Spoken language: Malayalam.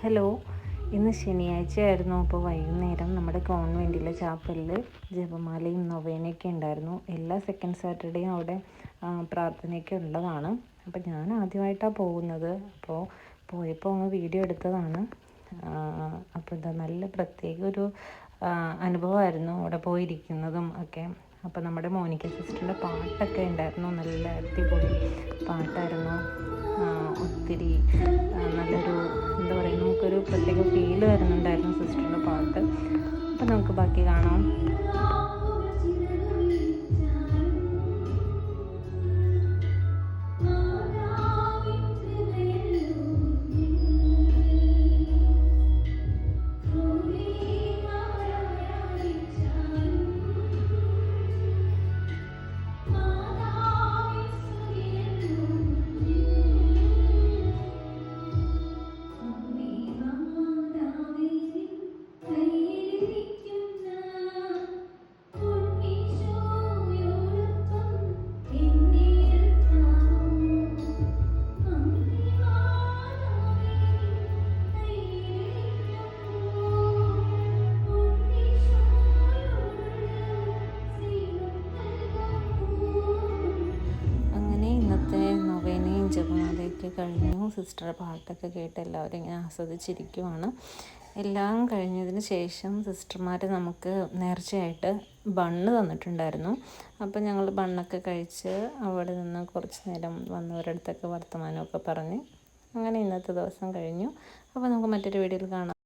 ഹലോ, ഇന്ന് ശനിയാഴ്ചയായിരുന്നു. അപ്പോൾ വൈകുന്നേരം നമ്മുടെ കോൺവെൻറ്റിലെ ചാപ്പലിൽ ജപമാലയും നൊവേനയൊക്കെ ഉണ്ടായിരുന്നു. എല്ലാ സെക്കൻഡ് സാറ്റർഡേയും അവിടെ പ്രാർത്ഥനയൊക്കെ ഉള്ളതാണ്. അപ്പോൾ ഞാൻ ആദ്യമായിട്ടാണ് പോകുന്നത്. അപ്പോൾ പോയപ്പോൾ അങ്ങ് വീഡിയോ എടുത്തതാണ്. അപ്പോൾ ഇതാ നല്ല പ്രത്യേക ഒരു അനുഭവമായിരുന്നു അവിടെ പോയിരിക്കുന്നതും ഒക്കെ. അപ്പോൾ നമ്മുടെ മോനിക്ക സിസ്റ്ററിൻ്റെ പാട്ടൊക്കെ ഉണ്ടായിരുന്നു. നല്ല അടിപൊളി പാട്ടായിരുന്നു. ഒത്തിരി നല്ലൊരു എന്താ പറയുക, നമുക്കൊരു പ്രത്യേക ഫീൽ വരുന്നുണ്ടായിരുന്നു സിസ്റ്ററിൻ്റെ പാട്ട്. അപ്പം നമുക്ക് ബാക്കി കാണാം. ജപമാലയൊക്കെ കഴിഞ്ഞു. സിസ്റ്ററുടെ പാട്ടൊക്കെ കേട്ട് എല്ലാവരും ഇങ്ങനെ ആസ്വദിച്ചിരിക്കുവാണ്. എല്ലാം കഴിഞ്ഞതിന് ശേഷം സിസ്റ്റർമാർ നമുക്ക് നേർച്ചയായിട്ട് ബണ്ണ് തന്നിട്ടുണ്ടായിരുന്നു. അപ്പം ഞങ്ങൾ ബണ്ണൊക്കെ കഴിച്ച് അവിടെ നിന്ന് കുറച്ച് നേരം വന്നവരുടെ അടുത്തൊക്കെ വർത്തമാനമൊക്കെ പറഞ്ഞ് അങ്ങനെ ഇന്നത്തെ ദിവസം കഴിഞ്ഞു. അപ്പോൾ നമുക്ക് മറ്റൊരു വീഡിയോയിൽ കാണാം.